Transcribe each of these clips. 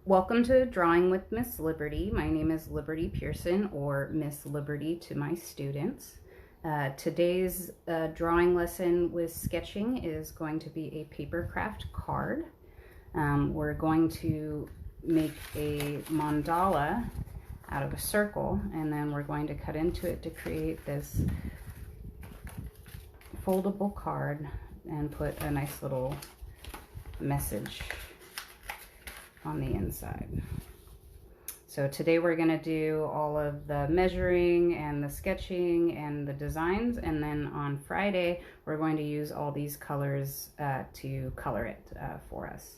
Welcome to Drawing with Miss Liberty. My name is Liberty Pearson, or Miss Liberty to my students. Today's drawing lesson with sketching is going to be a paper craft card. We're going to make a mandala out of a circle, and then we're going to cut into it to create this foldable card and put a nice little message on the inside. So today we're going to do all of the measuring and the sketching and the designs, and then on Friday we're going to use all these colors to color it for us.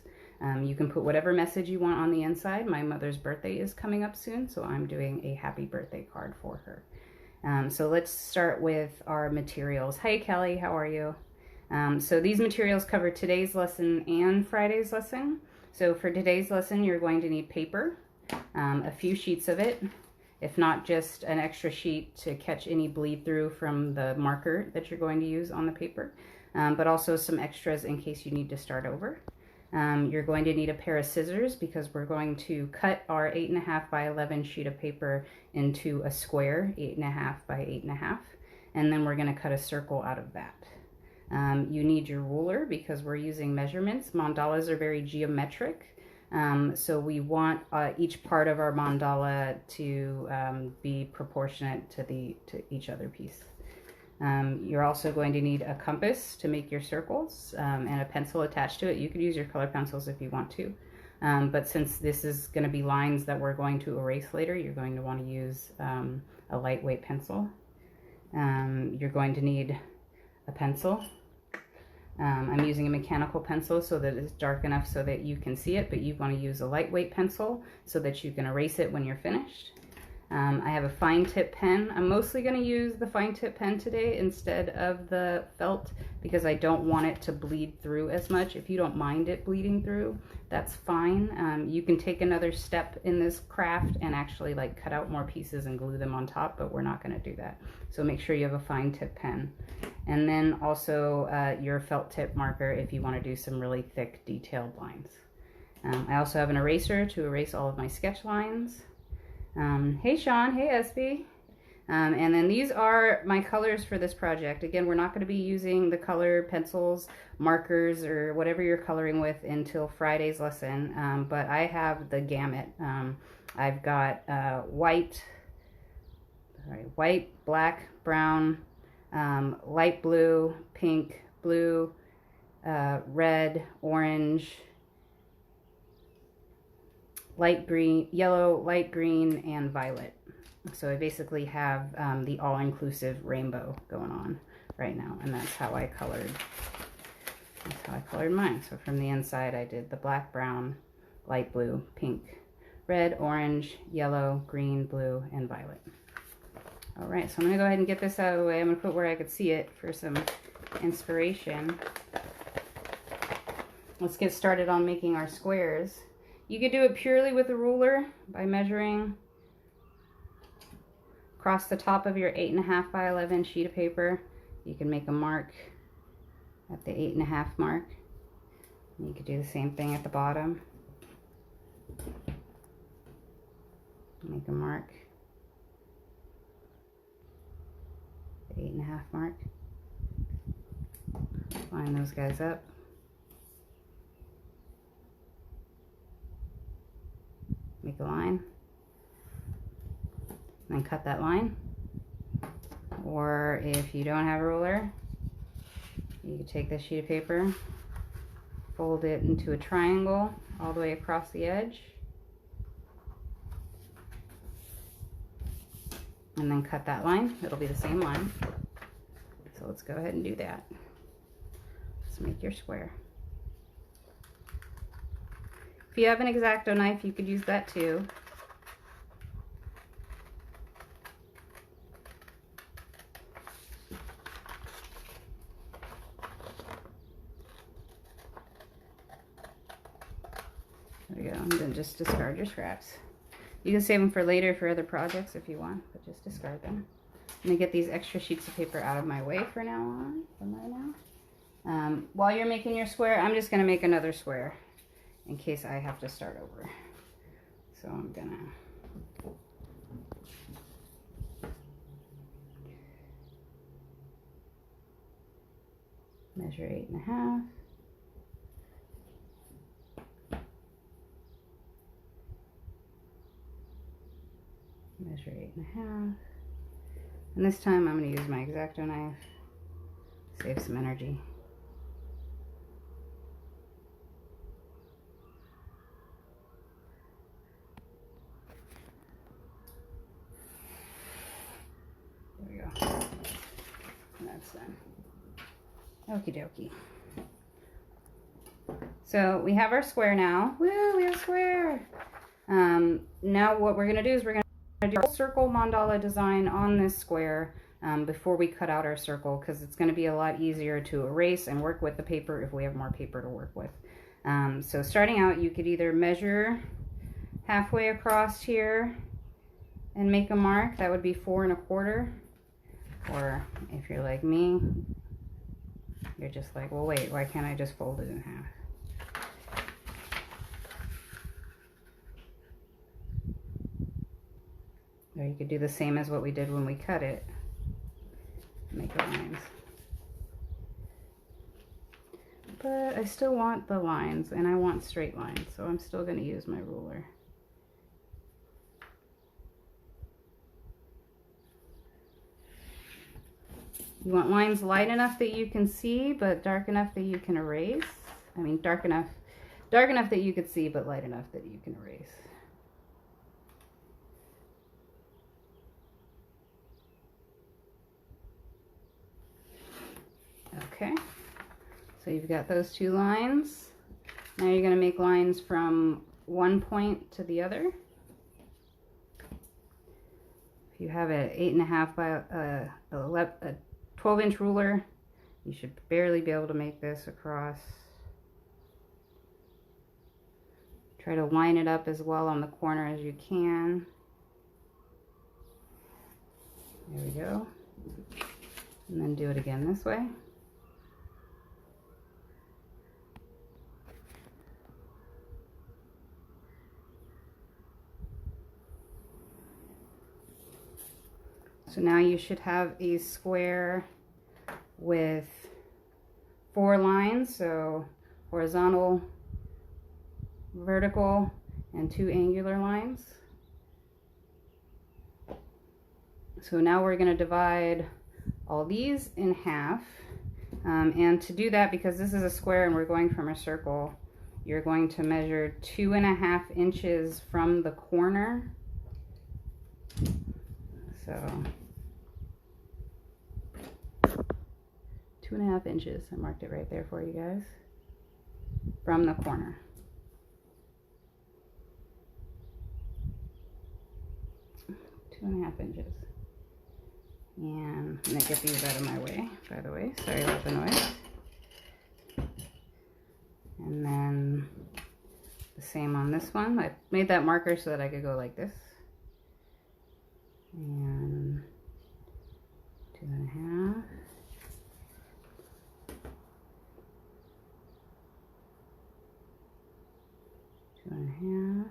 You can put whatever message you want on the inside. My mother's birthday is coming up soon, so I'm doing a happy birthday card for her. So let's start with our materials. Hi Kelly, how are you? So these materials cover today's lesson and Friday's lesson. So for today's lesson, you're going to need paper, a few sheets of it, if not just an extra sheet to catch any bleed through from the marker that you're going to use on the paper, but also some extras in case you need to start over. You're going to need a pair of scissors because we're going to cut our 8.5 by 11 sheet of paper into a square, 8.5 by 8.5, and then we're going to cut a circle out of that. You need your ruler because we're using measurements. Mandalas are very geometric, so we want each part of our mandala to be proportionate to each other piece. You're also going to need a compass to make your circles and a pencil attached to it. You could use your color pencils if you want to, but since this is going to be lines that we're going to erase later, you're going to want to use a lightweight pencil. You're going to need a pencil. I'm using a mechanical pencil so that it's dark enough so that you can see it, but you want to use a lightweight pencil so that you can erase it when you're finished. I have a fine tip pen. I'm mostly going to use the fine tip pen today instead of the felt because I don't want it to bleed through as much. If you don't mind it bleeding through, that's fine. You can take another step in this craft and actually like cut out more pieces and glue them on top, but we're not going to do that. So make sure you have a fine tip pen. And then also your felt tip marker if you want to do some really thick detailed lines. I also have an eraser to erase all of my sketch lines. Hey Sean, hey SB. And then these are my colors for this project. Again, we're not going to be using the color pencils, markers, or whatever you're coloring with until Friday's lesson, but I have the gamut. I've got white, black, brown, light blue, pink, blue, red, orange, light green, yellow, light green, and violet. So I basically have the all-inclusive rainbow going on right now, and that's how I colored. That's how I colored mine. So from the inside, I did the black, brown, light blue, pink, red, orange, yellow, green, blue, and violet. All right, so I'm gonna go ahead and get this out of the way. I'm gonna put where I could see it for some inspiration. Let's get started on making our squares. You could do it purely with a ruler by measuring across the top of your 8.5 by 11 sheet of paper. You can make a mark at the 8.5 mark. You could do the same thing at the bottom. Make a mark. 8.5 mark. Line those guys up. Make a line. And then cut that line. Or if you don't have a ruler, you can take this sheet of paper, fold it into a triangle all the way across the edge, and then cut that line. It'll be the same line. So let's go ahead and do that. Let's make your square. If you have an X-Acto knife, you could use that too. There we go, and then just discard your scraps. You can save them for later for other projects if you want, but just discard them. I'm gonna get these extra sheets of paper out of my way for now on, from right now. While you're making your square, I'm just gonna make another square in case I have to start over. So I'm gonna measure 8.5. Measure 8.5. And this time I'm going to use my X-Acto knife. Save some energy. There we go. And that's done. Okie dokie. So we have our square now. Woo, we have a square. Now what we're going to do is we're going to do a circle mandala design on this square before we cut out our circle, because it's going to be a lot easier to erase and work with the paper if we have more paper to work with. So starting out, you could either measure halfway across here and make a mark. That would be 4 1/4. Or if you're like me, you're just like, well, wait, why can't I just fold it in half? Or you could do the same as what we did when we cut it. Make lines. But I still want the lines, and I want straight lines, so I'm still going to use my ruler. You want lines light enough that you can see, but dark enough that you can erase. I mean, dark enough that you could see, but light enough that you can erase. Okay, so you've got those 2 lines. Now you're going to make lines from one point to the other. If you have an 8.5 by a 12-inch ruler, you should barely be able to make this across. Try to line it up as well on the corner as you can. There we go. And then do it again this way. So now you should have a square with 4 lines, so horizontal, vertical, and 2 angular lines. So now we're going to divide all these in half. And to do that, because this is a square and we're going from a circle, you're going to measure 2.5 inches from the corner. So 2.5 inches. I marked it right there for you guys. From the corner. Two and a half inches. And I'm going to get these out of my way, by the way. Sorry about the noise. And then the same on this one. I made that marker so that I could go like this. And 2.5. 2.5.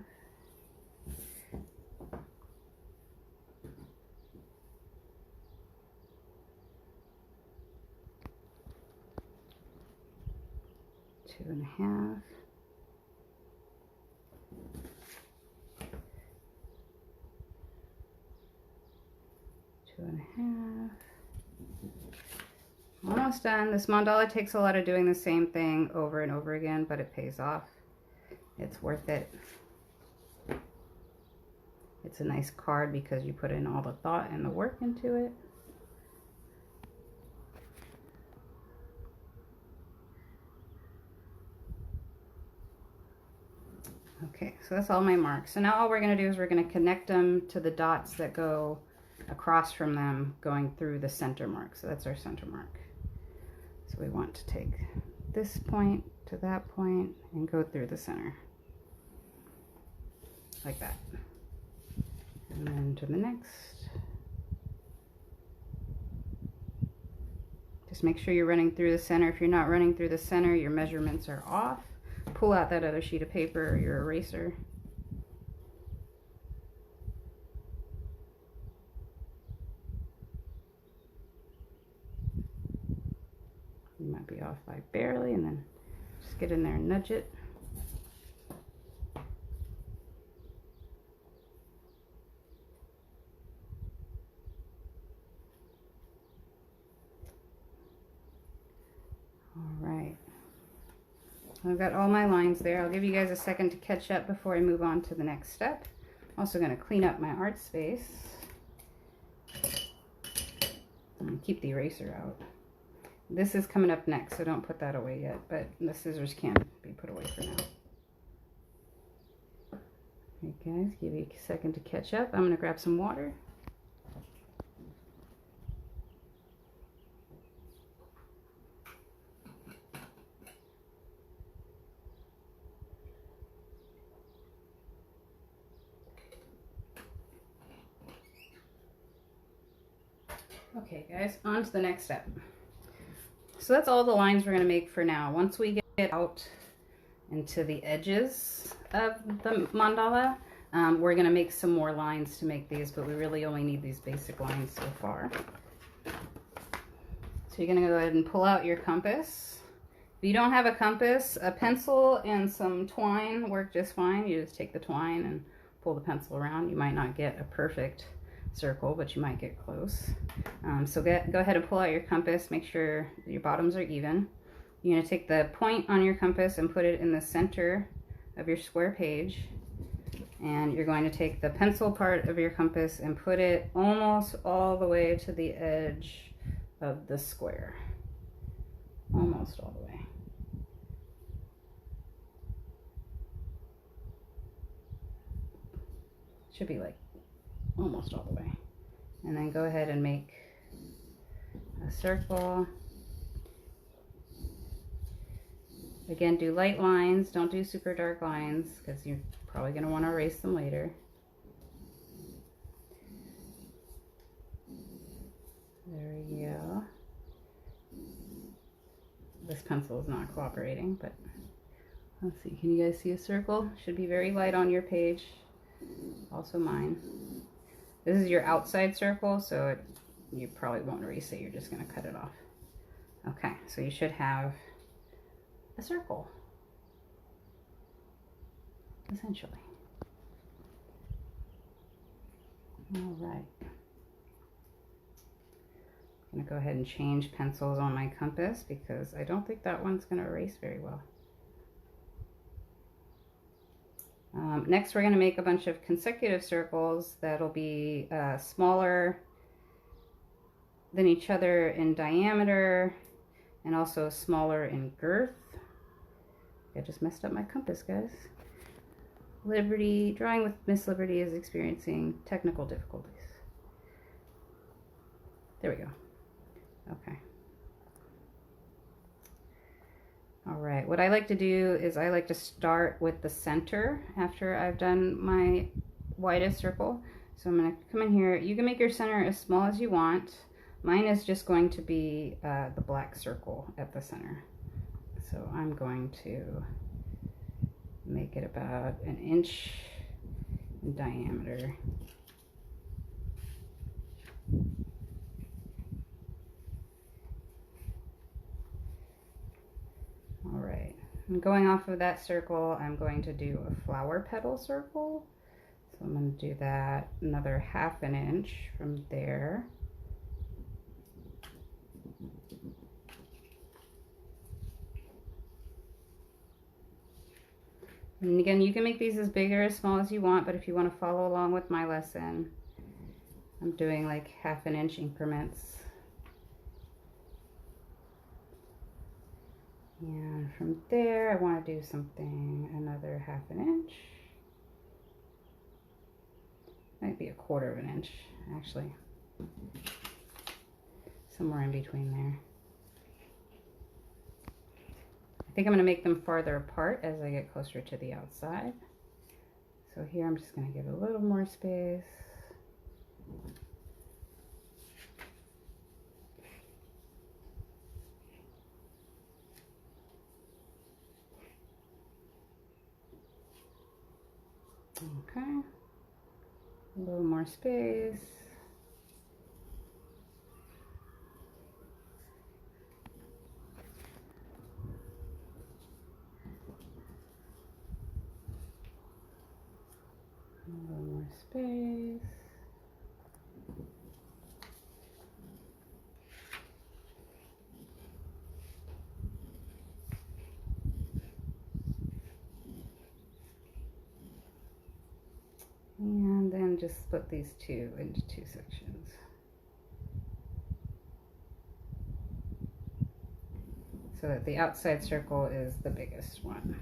Two and a half. 2.5. Almost done. This mandala takes a lot of doing the same thing over and over again, but it pays off. It's worth it. It's a nice card because you put in all the thought and the work into it. Okay, so that's all my marks. So now all we're going to do is we're going to connect them to the dots that go across from them going through the center mark. So that's our center mark. So we want to take this point to that point and go through the center. Like that. And then to the next. Just make sure you're running through the center. If you're not running through the center, your measurements are off. Pull out that other sheet of paper or your eraser. Just get in there and nudge it. All right. I've got all my lines there. I'll give you guys a second to catch up before I move on to the next step. I'm also going to clean up my art space. I'm going to keep the eraser out. This is coming up next, so don't put that away yet, but the scissors can be put away for now. Okay guys, give you a second to catch up. I'm going to grab some water. Okay guys, on to the next step. So that's all the lines we're going to make for now. Once we get out into the edges of the mandala, we're going to make some more lines to make these, but we really only need these basic lines so far. So you're going to go ahead and pull out your compass. If you don't have a compass, a pencil and some twine work just fine. You just take the twine and pull the pencil around. You might not get a perfect circle, but you might get close. So go ahead and pull out your compass. Make sure your bottoms are even. You're going to take the point on your compass and put it in the center of your square page. And you're going to take the pencil part of your compass and put it almost all the way to the edge of the square. Almost all the way. Should be like almost all the way. And then go ahead and make a circle. Again, do light lines, don't do super dark lines because you're probably going to want to erase them later. There we go. This pencil is not cooperating, but let's see. Can you guys see a circle? Should be very light on your page. Also mine. This is your outside circle, so you probably won't erase it. You're just going to cut it off. Okay, so you should have a circle, essentially. All right. I'm going to go ahead and change pencils on my compass because I don't think that one's going to erase very well. Next, we're going to make a bunch of consecutive circles that'll be smaller than each other in diameter and also smaller in girth. I just messed up my compass, guys. Liberty, drawing with Miss Liberty is experiencing technical difficulties. There we go. Okay. All right, what I like to do is I like to start with the center after I've done my widest circle. So I'm going to come in here. You can make your center as small as you want. Mine is just going to be the black circle at the center. So I'm going to make it about 1 inch in diameter. All right, and going off of that circle, I'm going to do a flower petal circle. So I'm going to do that another 1/2 inch from there. And again, you can make these as big or as small as you want, but if you want to follow along with my lesson, I'm doing like 1/2 inch increments. And from there, I want to do something another 1/2 inch. Might be 1/4 inch, actually. Somewhere in between there. I think I'm going to make them farther apart as I get closer to the outside. So here I'm just going to give a little more space. Okay, a little more space. A little more space. And then just split these two into two sections. So that the outside circle is the biggest one.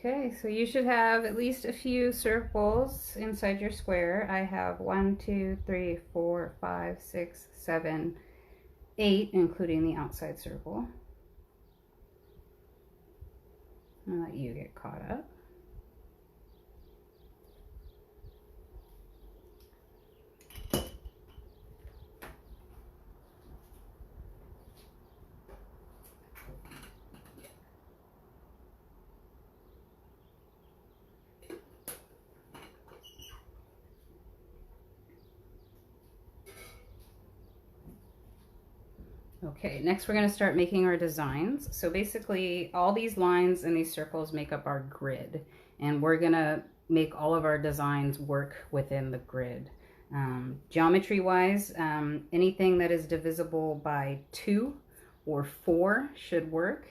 Okay, so you should have at least a few circles inside your square. I have 1, 2, 3, 4, 5, 6, 7, 8, including the outside circle. I'll let you get caught up. Okay, next we're going to start making our designs. So basically all these lines and these circles make up our grid, and we're going to make all of our designs work within the grid. Geometry wise, anything that is divisible by 2 or 4 should work.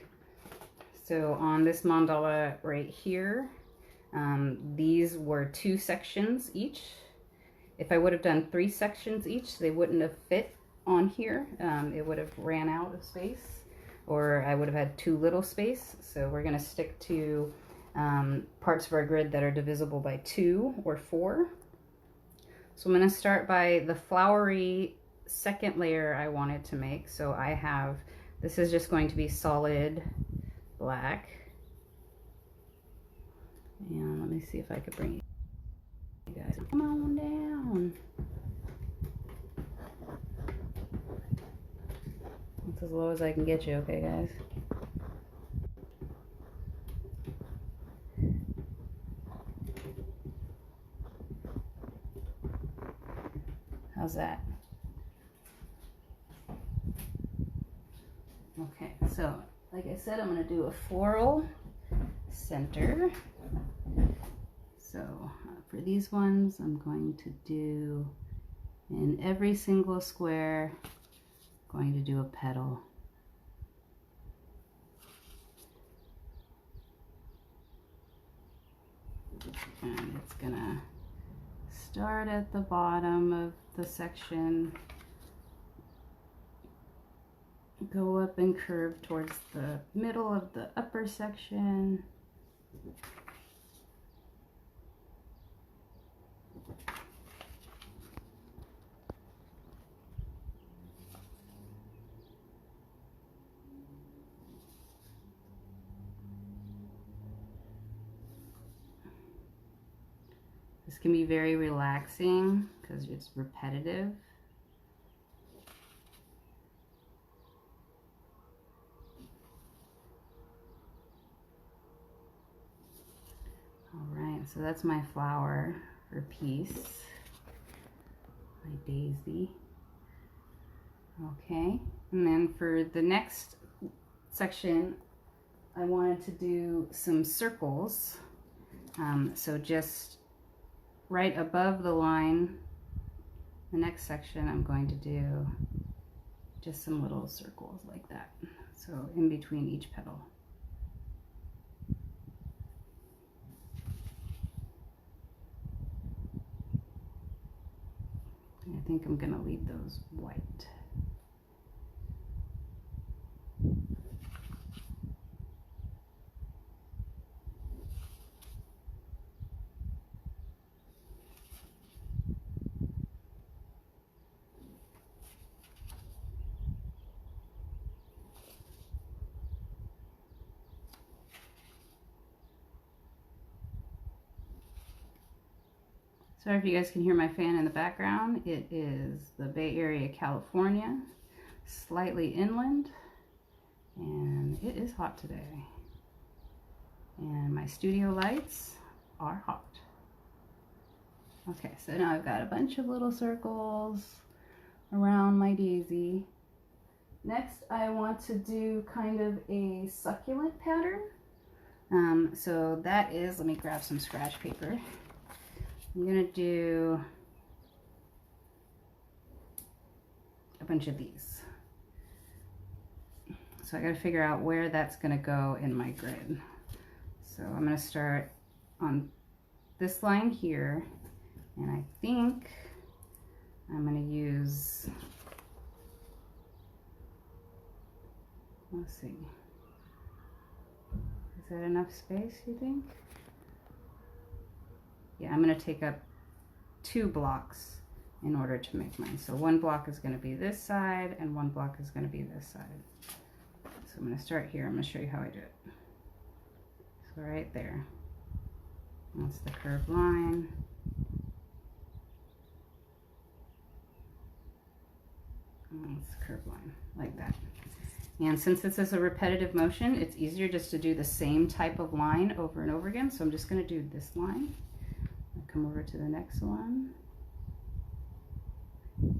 So on this mandala right here, these were 2 sections each. If I would have done 3 sections each, they wouldn't have fit on here. It would have ran out of space, or I would have had too little space. So we're going to stick to parts of our grid that are divisible by 2 or 4. So I'm going to start by the flowery second layer I wanted to make. So I have, this is just going to be solid black. And let me see if I could bring you guys, come on down. That's as low as I can get you, okay guys? How's that? Okay, so like I said, I'm going to do a floral center. So for these ones, I'm going to do, in every single square, I'm going to do a petal. And it's going to start at the bottom of the section, go up and curve towards the middle of the upper section. This can be very relaxing because it's repetitive. All right, so that's my flower for peace, my daisy. Okay, and then for the next section, I wanted to do some circles. So just right above the line, the next section, I'm going to do just some little circles like that. So in between each petal. I think I'm going to leave those white. Sorry if you guys can hear my fan in the background. It is the Bay Area, California, slightly inland, and it is hot today. And my studio lights are hot. Okay, so now I've got a bunch of little circles around my daisy. Next, I want to do kind of a succulent pattern. So that is, let me grab some scratch paper. I'm gonna do a bunch of these. So I gotta figure out where that's gonna go in my grid. So I'm gonna start on this line here, and I think I'm gonna use, let's see, is that enough space, you think? Yeah, I'm gonna take up 2 blocks in order to make mine. So 1 block is gonna be this side, and 1 block is gonna be this side. So I'm gonna start here. I'm gonna show you how I do it. So right there, that's the curved line. And that's the curved line, like that. And since this is a repetitive motion, it's easier just to do the same type of line over and over again. So I'm just gonna do this line. I'll come over to the next one.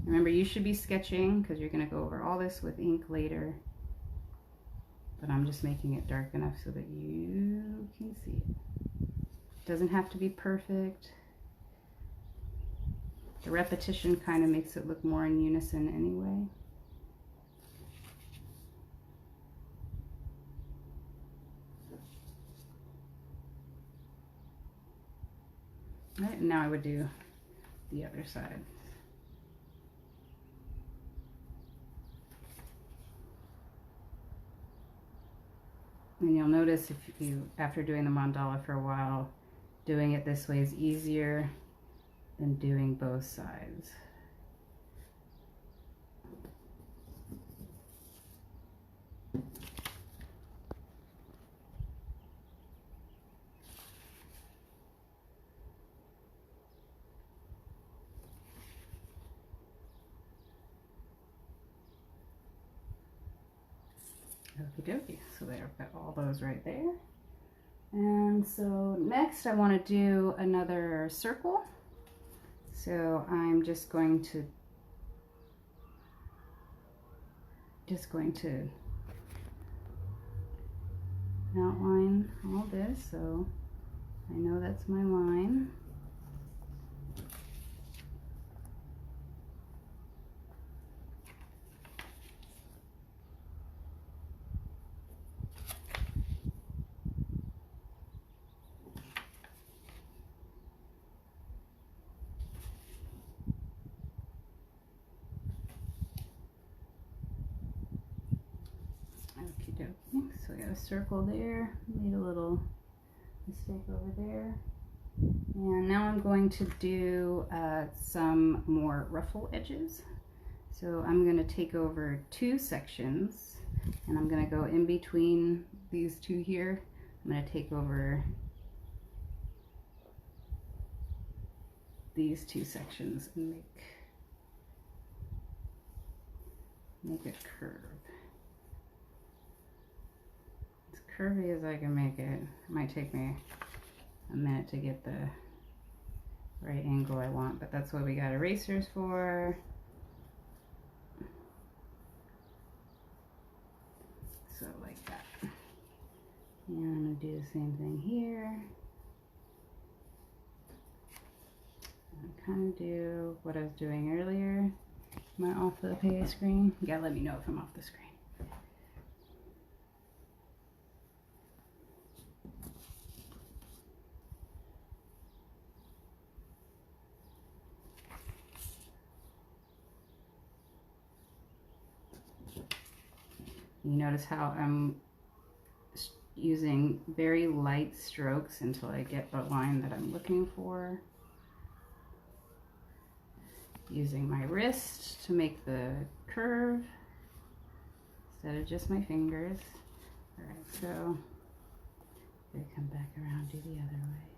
Remember, you should be sketching because you're gonna go over all this with ink later. But I'm just making it dark enough so that you can see it. It doesn't have to be perfect. The repetition kind of makes it look more in unison anyway. All right, now I would do the other side. And you'll notice if you, after doing the mandala for a while, doing it this way is easier than doing both sides. Okie dokie, so there, I've got all those right there. And so next I want to do another circle. So I'm just going to outline all this, so I know that's my line. So I got a circle there, made a little mistake over there. And now I'm going to do some more ruffle edges. So I'm going to take over 2 sections, and I'm going to go in between these 2 here. I'm going to take over these 2 sections and make a curve. Curvy as I can make it. It might take me a minute to get the right angle I want, but that's what we got erasers for. So like that. And I'm going to do the same thing here. And kind of do what I was doing earlier. Am I off the pay screen? You gotta let me know if I'm off the screen. You notice how I'm using very light strokes until I get the line that I'm looking for. Using my wrist to make the curve instead of just my fingers. All right, so I'm gonna come back around, do the other way.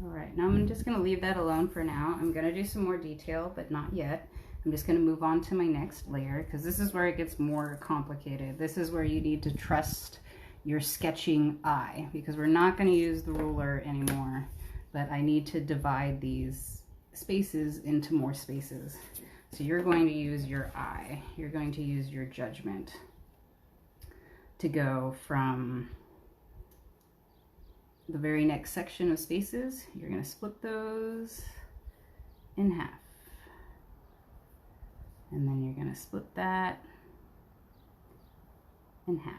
All right, now I'm just gonna leave that alone for now. I'm gonna do some more detail, but not yet. I'm just gonna move on to my next layer because this is where it gets more complicated. This is where you need to trust your sketching eye because we're not gonna use the ruler anymore, but I need to divide these spaces into more spaces. So you're going to use your eye. You're going to use your judgment to go from the very next section of spaces. You're going to split those in half. And then you're going to split that in half.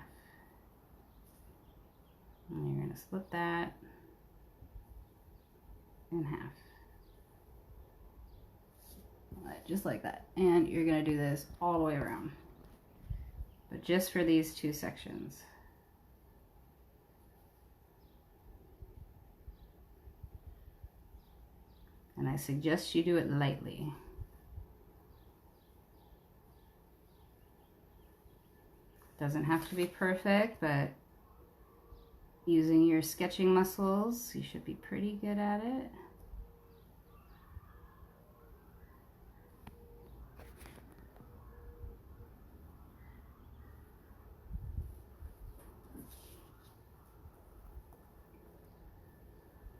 And you're going to split that in half. Just like that. And you're going to do this all the way around. But just for these two sections. And I suggest you do it lightly. Doesn't have to be perfect, but using your sketching muscles, you should be pretty good at it.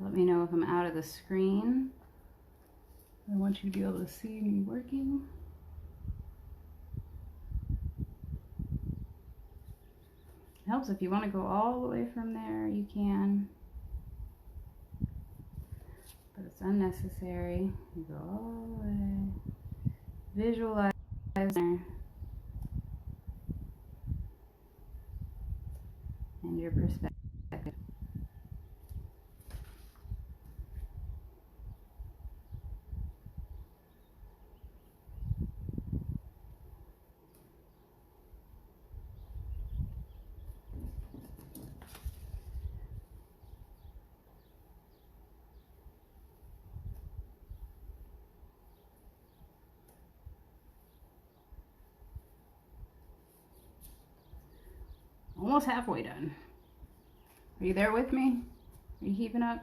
Let me know if I'm out of the screen. I want you to be able to see me working. It helps if you want to go all the way from there, you can. But it's unnecessary. You go all the way. Visualize there. And your perspective. Almost halfway done. Are you there with me? Are you keeping up?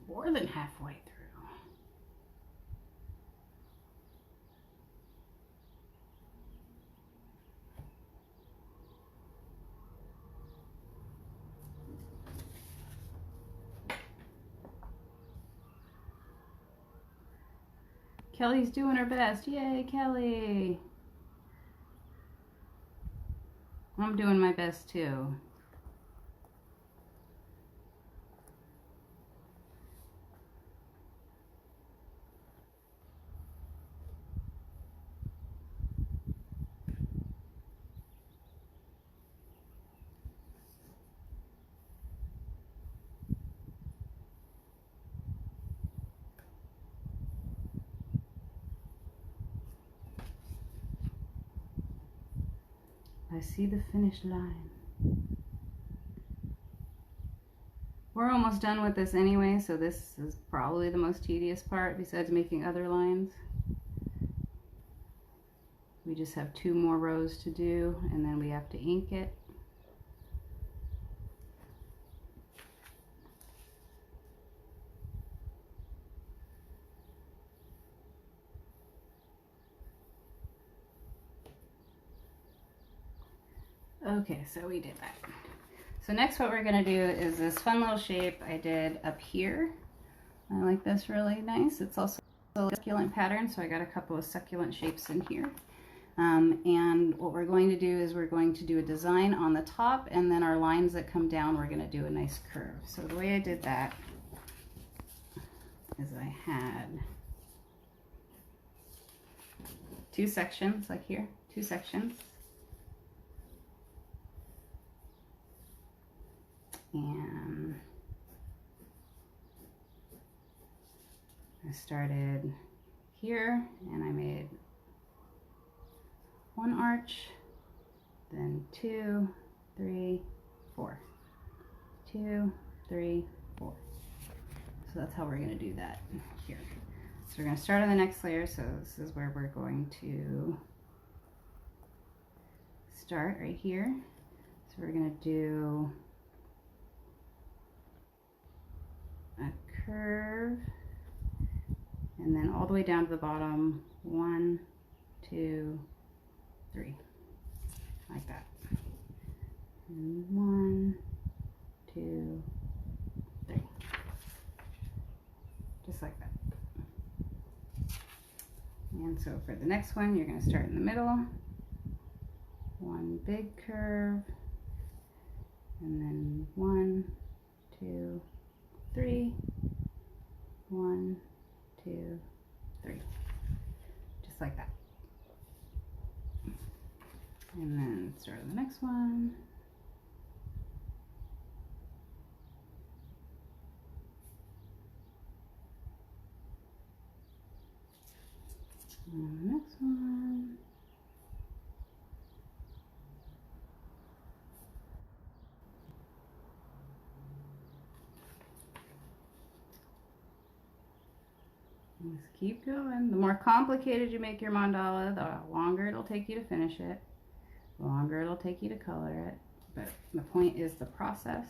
More than halfway through. Kelly's doing her best. Yay, Kelly. I'm doing my best too. I see the finish line. We're almost done with this anyway, so this is probably the most tedious part besides making other lines. We just have 2 more rows to do and then we have to ink it. Okay, so we did that. So next what we're gonna do is this fun little shape I did up here. I like this really nice. It's also a succulent pattern, so I got a couple of succulent shapes in here. And what we're going to do is we're going to do a design on the top, and then our lines that come down, we're gonna do a nice curve. So the way I did that is I had 2 sections, like here, 2 sections. And I started here, and I made one arch, then 2, 3, 4, 2, 3, 4. So that's how we're going to do that here. So we're going to start on the next layer. So this is where we're going to start right here. So we're going to do a curve, and then all the way down to the bottom, 1, 2, 3, like that. And 1, 2, 3, just like that. And so for the next one, you're going to start in the middle, one big curve, and then 1, 2, 3, 1, 2, 3, just like that. And then start on the next one. And the next one. Just keep going. The more complicated you make your mandala, the longer it'll take you to finish it, the longer it'll take you to color it. But the point is the process.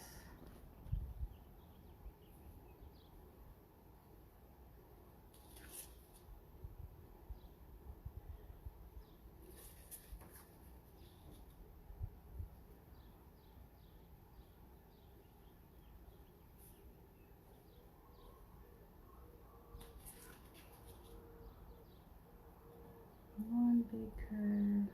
One big curve.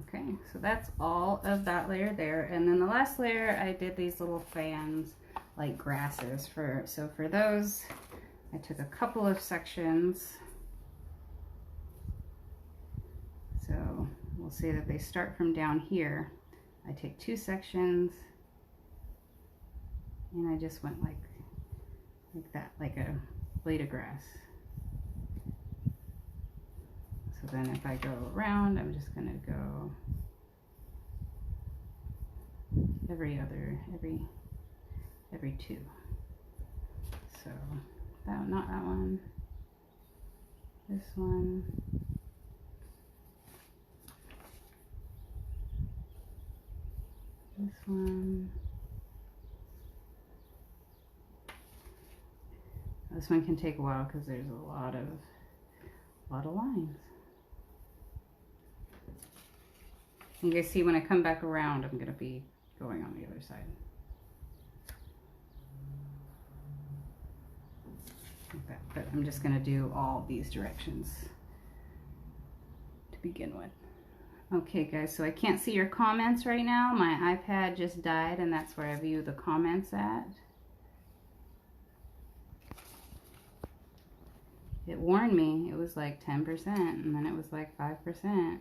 Okay, so that's all of that layer there. And then the last layer, I did these little fans like grasses for, so for those, I took a couple of sections. So we'll say that they start from down here. I take 2 sections and I just went like that, like a blade of grass. So then if I go around, I'm just gonna go every 2. So that, not that one, this one, this one. This one can take a while because there's a lot of lines. You guys see when I come back around, I'm gonna be going on the other side. Like that. But I'm just gonna do all these directions to begin with. Okay guys, so I can't see your comments right now. My iPad just died and that's where I view the comments at. It warned me, it was like 10% and then it was like 5%.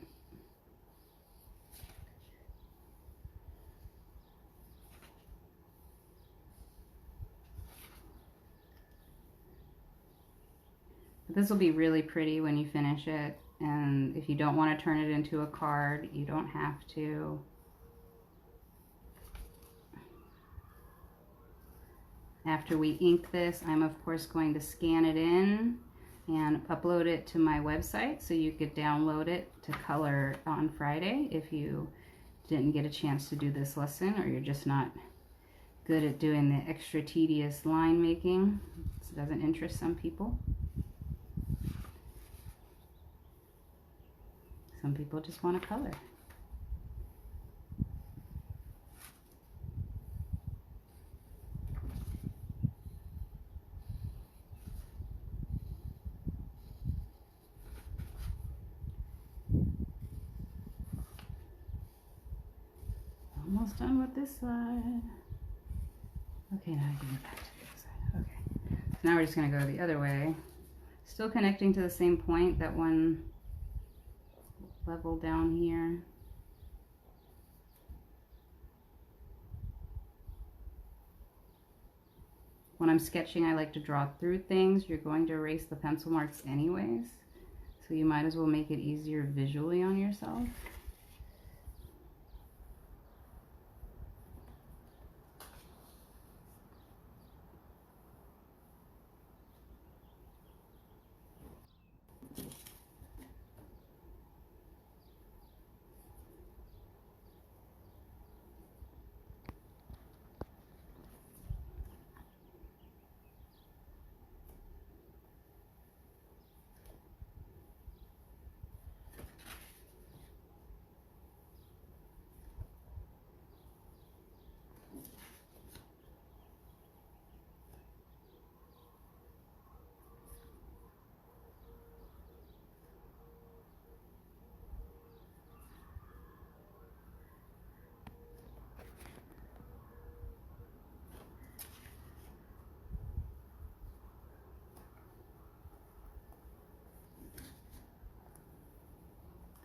But this will be really pretty when you finish it, and if you don't want to turn it into a card, you don't have to. After we ink this, I'm of course going to scan it in and upload it to my website so you could download it to color on Friday if you didn't get a chance to do this lesson, or you're just not good at doing the extra tedious line making. It doesn't interest some people. Some people just want to color. Almost done with this side. Okay, now I can get back to the other side. Okay, so now we're just going to go the other way. Still connecting to the same point, that one level down here. when I'm sketching, I like to draw through things. You're going to erase the pencil marks anyways, so you might as well make it easier visually on yourself.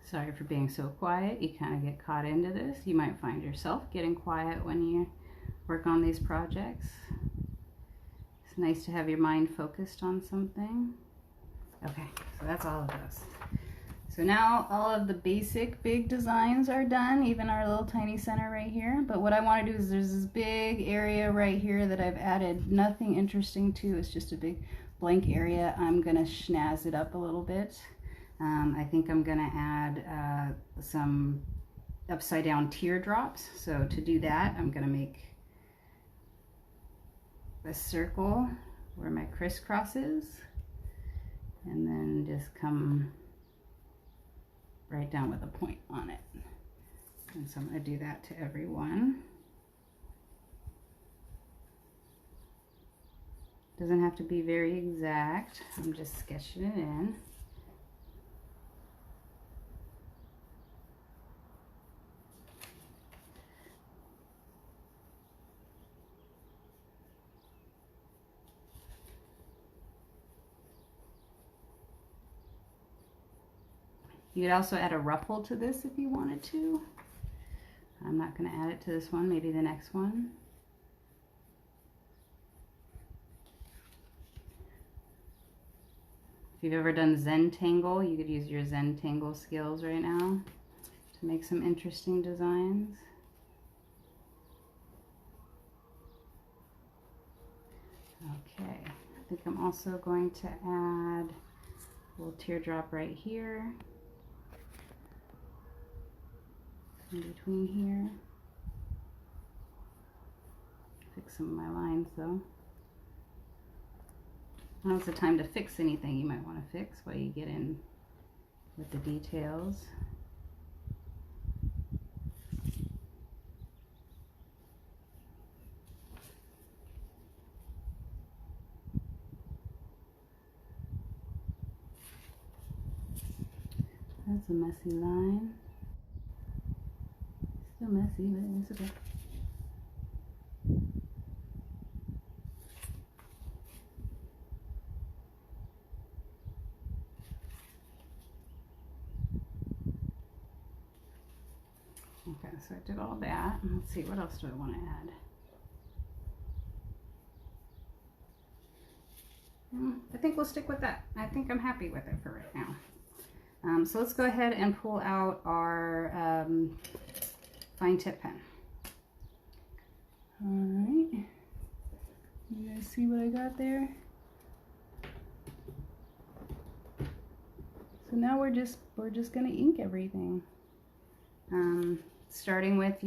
Sorry for being so quiet. You kind of get caught into this. You might find yourself getting quiet when you work on these projects. It's nice to have your mind focused on something. Okay, so that's all of those. So now all of the basic big designs are done, even our little tiny center right here. But what I want to do is there's this big area right here that I've added nothing interesting to. It's just a big blank area. I'm going to schnazz it up a little bit. I think I'm going to add some upside down teardrops. So to do that, I'm going to make a circle where my crisscross is, and then just come right down with a point on it. And so I'm going to do that to everyone. Doesn't have to be very exact. I'm just sketching it in. You could also add a ruffle to this if you wanted to. I'm not going to add it to this one, maybe the next one. If you've ever done Zentangle, you could use your Zentangle skills right now to make some interesting designs. Okay, I think I'm also going to add a little teardrop right here. In between here. Fix some of my lines though. Now's the time to fix anything you might want to fix while you get in with the details. That's a messy line. Still messy, but it's okay. Okay, so I did all that. Let's see, what else do I want to add? I think we'll stick with that. I think I'm happy with it for right now. So let's go ahead and pull out our fine tip pen. All right, you guys see what I got there? So now we're just gonna ink everything. Starting with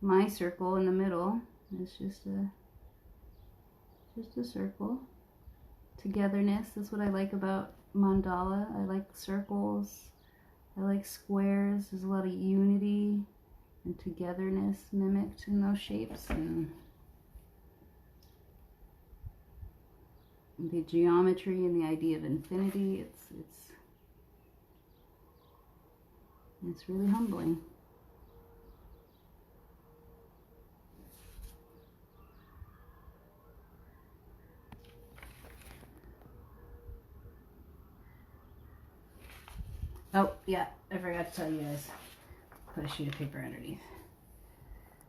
my circle in the middle. It's just a circle. Togetherness, that's what I like about mandala. I like circles. I like squares. There's a lot of unity and togetherness mimicked in those shapes, and the geometry and the idea of infinity. It's really humbling. Oh, yeah, I forgot to tell you guys, put a sheet of paper underneath,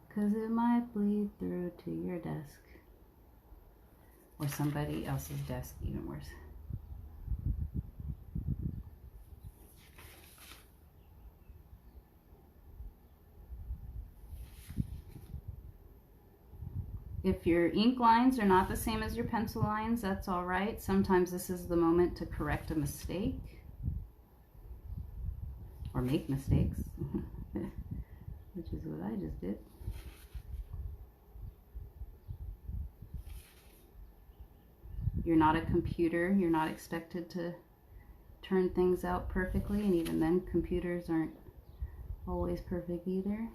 because it might bleed through to your desk. or somebody else's desk, even worse. If your ink lines are not the same as your pencil lines, that's all right. Sometimes this is the moment to correct a mistake or make mistakes, which is what I just did. You're not a computer. You're not expected to turn things out perfectly, and even then, computers aren't always perfect either.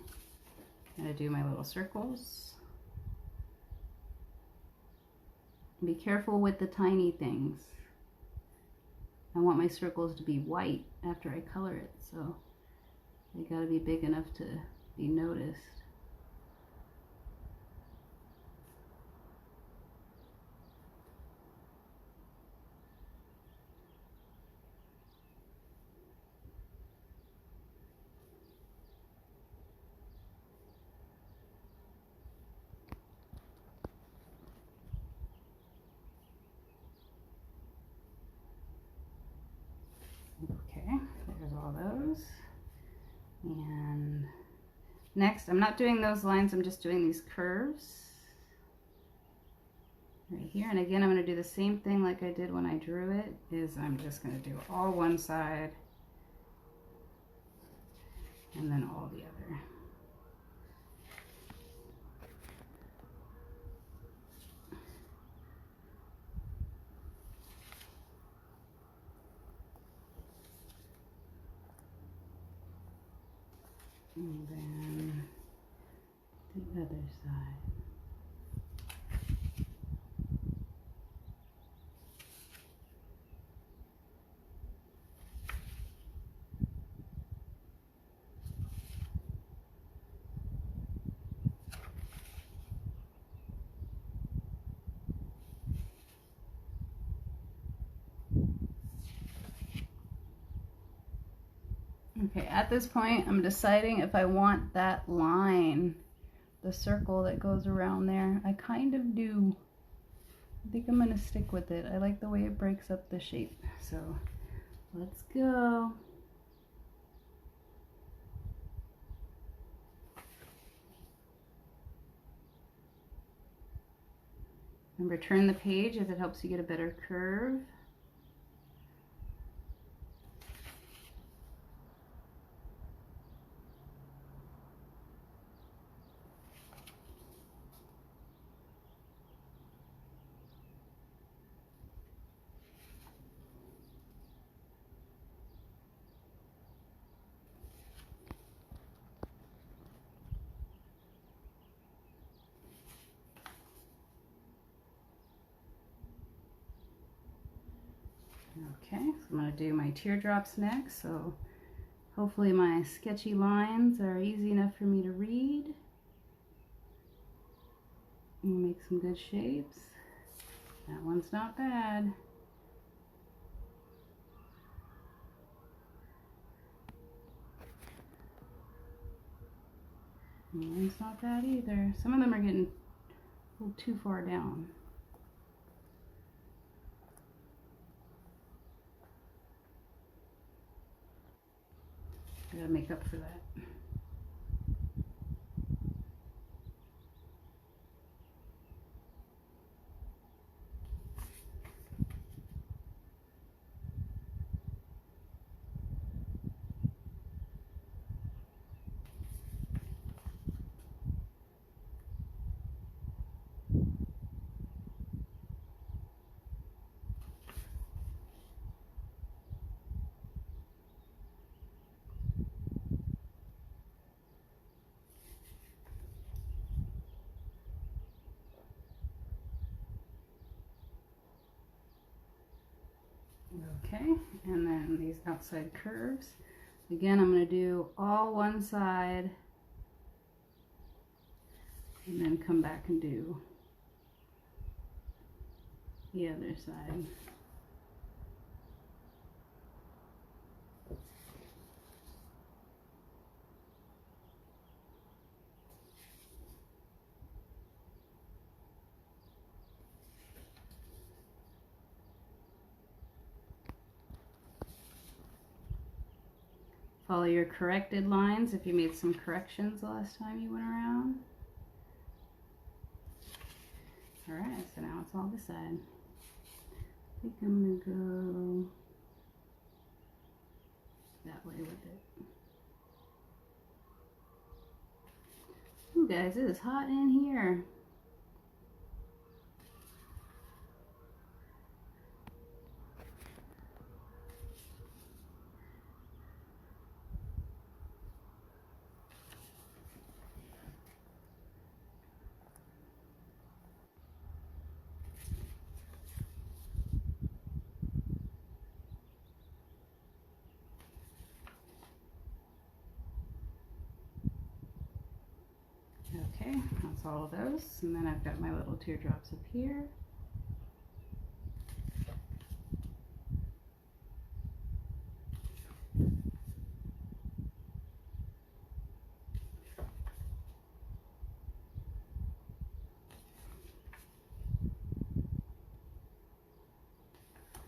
I'm gonna do my little circles. Be careful with the tiny things. I want my circles to be white after I color it, so they gotta be big enough to be noticed. Okay, there's all those. And next, I'm not doing those lines, I'm just doing these curves right here. And again, I'm going to do the same thing like I did when I drew it, is I'm just going to do all one side and then all the other. And then the other side. Okay, at this point, I'm deciding if I want that line, the circle that goes around there. I kind of do. I think I'm going to stick with it. I like the way it breaks up the shape. So, let's go. Remember, turn the page if it helps you get a better curve. Okay, so I'm going to do my teardrops next, so hopefully my sketchy lines are easy enough for me to read. And make some good shapes. That one's not bad. That one's not bad either. Some of them are getting a little too far down. I gotta make up for that. Okay, and then these outside curves. Again, I'm going to do all one side and then come back and do the other side. Follow your corrected lines if you made some corrections the last time you went around. Alright, so now it's all this side. I think I'm gonna go that way with it. Ooh guys, it is hot in here. Okay, that's all of those. And then I've got my little teardrops up here.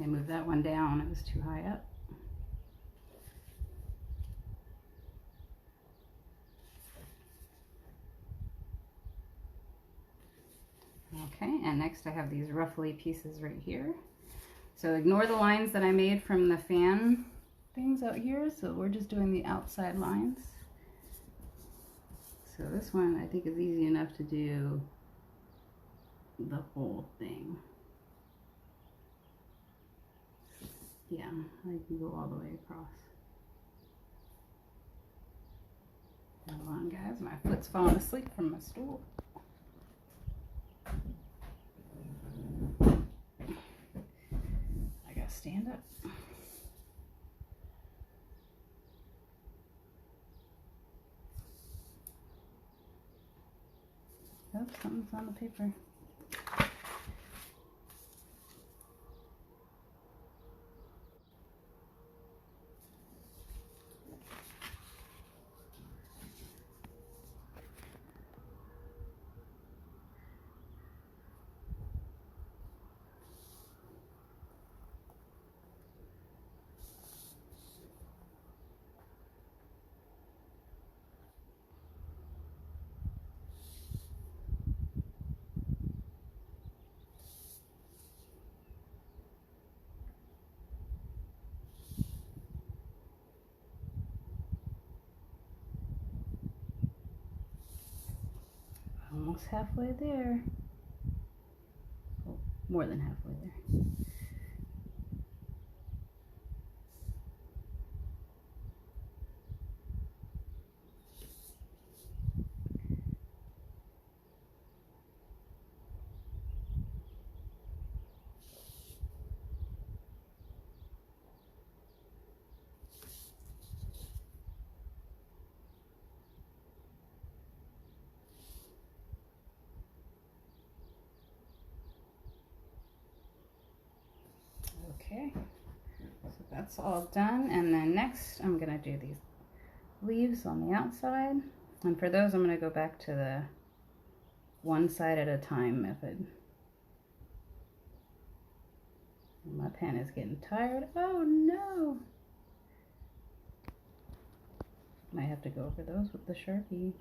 I moved that one down, it was too high up. Okay, and next I have these ruffly pieces right here. So ignore the lines that I made from the fan things out here, so we're just doing the outside lines. So this one I think is easy enough to do the whole thing. Yeah, I can go all the way across. Hold on guys, my foot's falling asleep from my stool. I gotta stand up. Oops, something's on the paper. Almost halfway there. Oh, more than halfway there. Okay, so that's all done, and then next I'm gonna do these leaves on the outside, and for those I'm gonna go back to the one side at a time method. My pen is getting tired. Oh no! Might have to go over those with the Sharpie.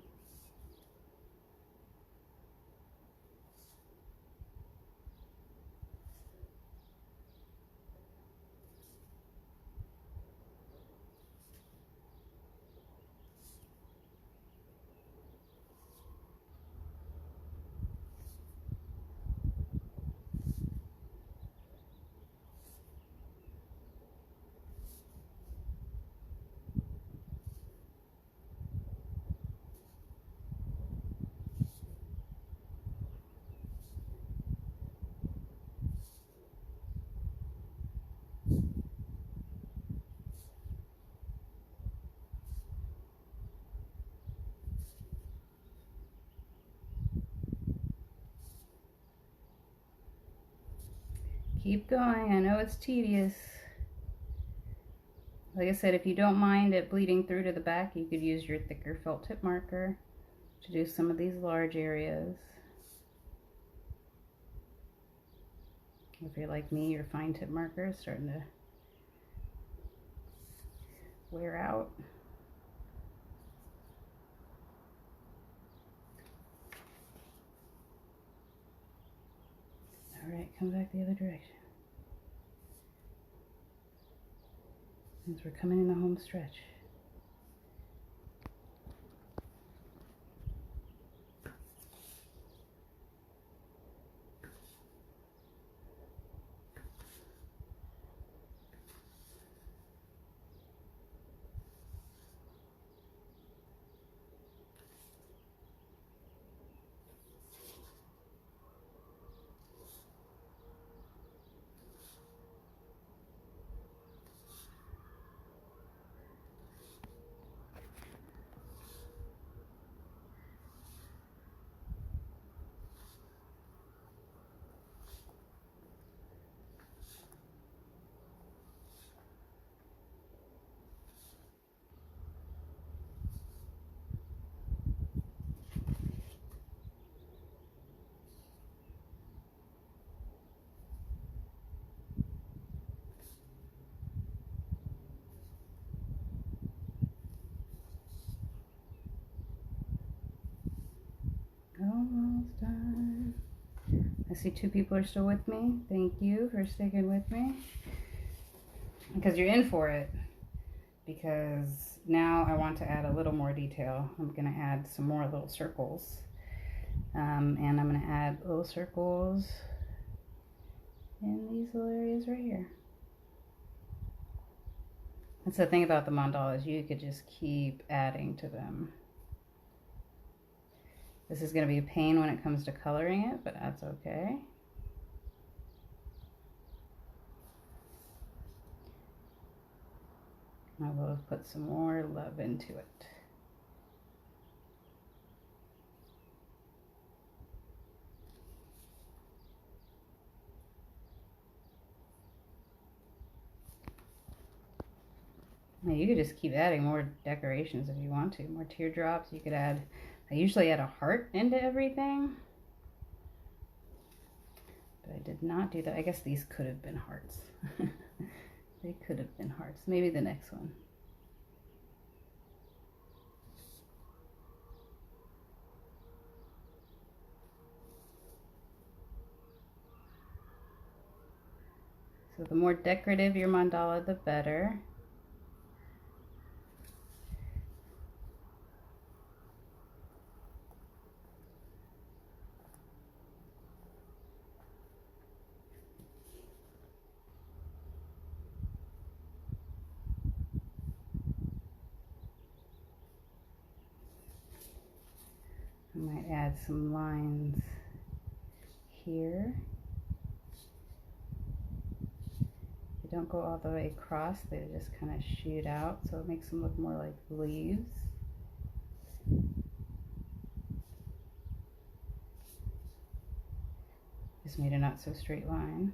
Keep going, I know it's tedious. Like I said, if you don't mind it bleeding through to the back, you could use your thicker felt tip marker to do some of these large areas. If you're like me, your fine tip marker is starting to wear out. come back the other direction. As we're coming in the home stretch. Almost done. I see 2 people are still with me. Thank you for sticking with me. Because you're in for it. Because now I want to add a little more detail. I'm going to add some more little circles. And I'm going to add little circles in these little areas right here. That's the thing about the mandalas. You could just keep adding to them. This is going to be a pain when it comes to coloring it, but that's okay. I will put some more love into it. Now you could just keep adding more decorations if you want to. More teardrops. You could add, I usually add a heart into everything. But I did not do that. I guess these could have been hearts. They could have been hearts. Maybe the next one. So the more decorative your mandala, the better. I might add some lines here. They don't go all the way across, they just kind of shoot out, so it makes them look more like leaves. Just made a not so straight line.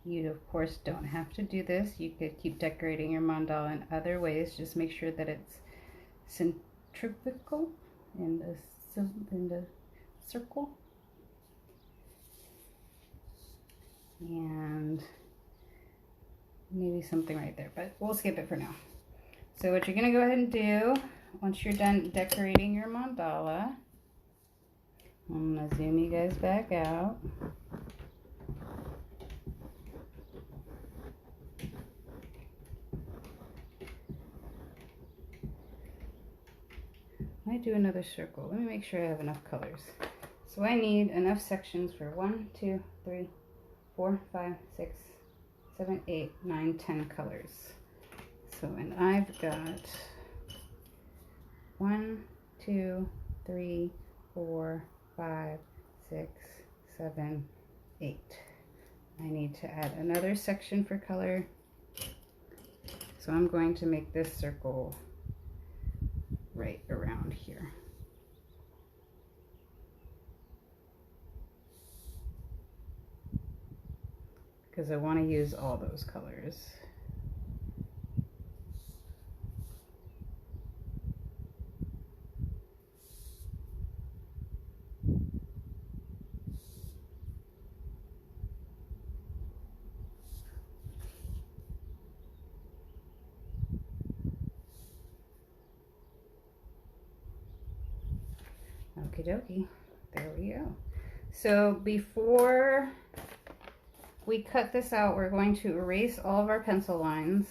You, of course, don't have to do this. You could keep decorating your mandala in other ways. Just make sure that it's centrifugal in the circle. And maybe something right there, but we'll skip it for now. So what you're going to go ahead and do, once you're done decorating your mandala, I'm going to zoom you guys back out. I do another circle. Let me make sure I have enough colors. So I need enough sections for 1, 2, 3, 4, 5, 6, 7, 8, 9, 10 colors. So, and I've got 1, 2, 3, 4, 5, 6, 7, 8. I need to add another section for color. So I'm going to make this circle right around here. Because I want to use all those colors. Okie dokie. There we go. So before we cut this out, we're going to erase all of our pencil lines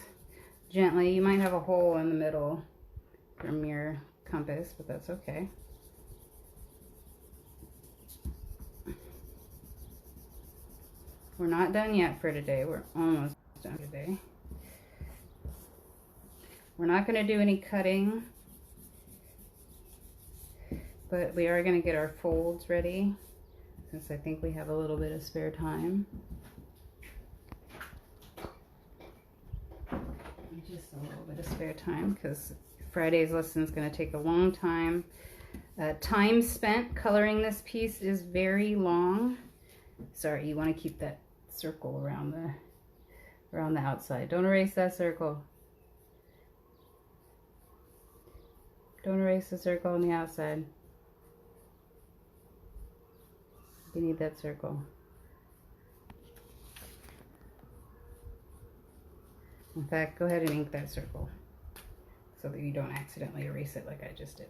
gently. You might have a hole in the middle from your compass, but that's okay. We're not done yet for today. We're almost done today. We're not going to do any cutting, but we are going to get our folds ready since I think we have a little bit of spare time. Just a little bit of spare time because Friday's lesson is going to take a long time. Time spent coloring this piece is very long. Sorry, you want to keep that circle around the outside. Don't erase that circle. Don't erase the circle on the outside. You need that circle. In fact, go ahead and ink that circle so that you don't accidentally erase it like I just did.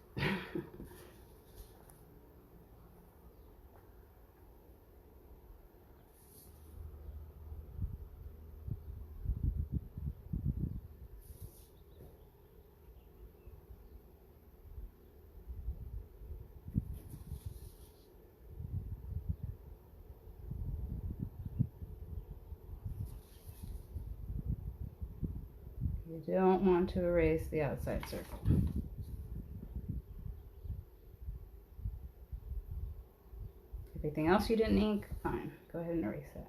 You don't want to erase the outside circle. Everything else you didn't ink, fine. Go ahead and erase that.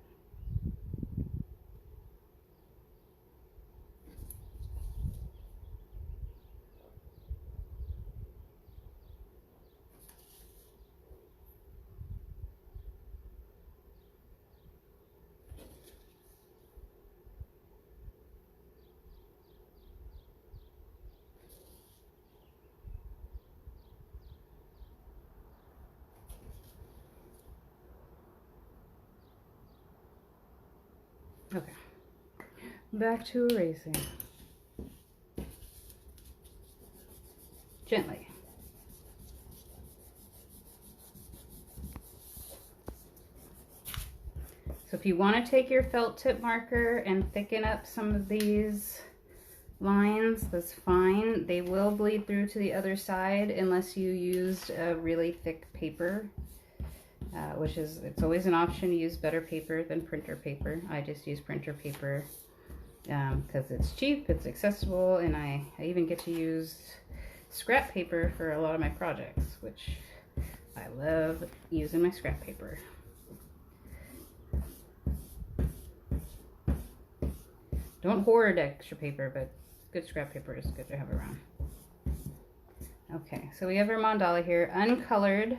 Okay, back to erasing. Gently. So if you want to take your felt tip marker and thicken up some of these lines, that's fine. They will bleed through to the other side unless you used a really thick paper. Which is, it's always an option to use better paper than printer paper. I just use printer paper because it's cheap, it's accessible, and I even get to use scrap paper for a lot of my projects, which I love using my scrap paper. Don't hoard extra paper, but good scrap paper is good to have around. Okay, so we have our mandala here, uncolored.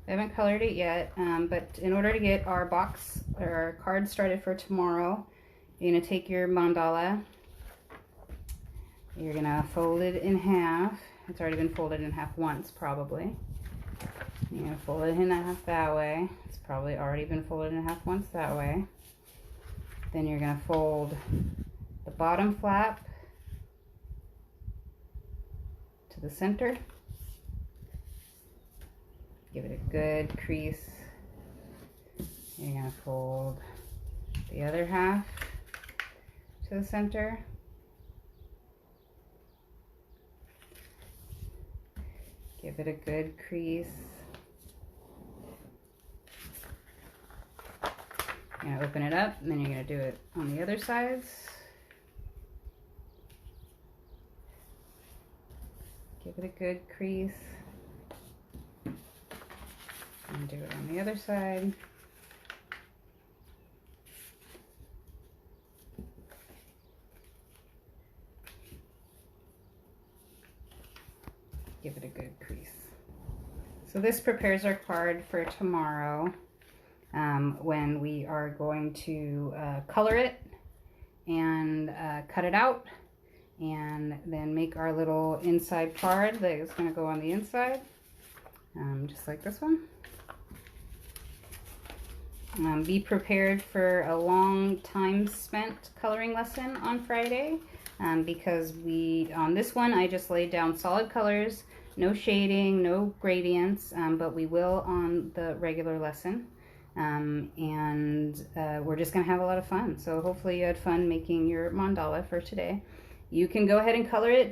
I haven't colored it yet, but in order to get our box or our card started for tomorrow, you're going to take your mandala, you're going to fold it in half. It's already been folded in half once, probably. You're going to fold it in half that way. It's probably already been folded in half once that way. Then you're going to fold the bottom flap to the center. Give it a good crease. You're going to fold the other half to the center. Give it a good crease. You're going to open it up, and then you're going to do it on the other sides. Give it a good crease. And do it on the other side. Give it a good crease. So this prepares our card for tomorrow when we are going to color it and cut it out and then make our little inside card that is going to go on the inside, just like this one. Be prepared for a long time spent coloring lesson on Friday because on this one I just laid down solid colors No shading, no gradients, but we will on the regular lesson. We're just going to have a lot of fun. So hopefully you had fun making your mandala for today. You can go ahead and color it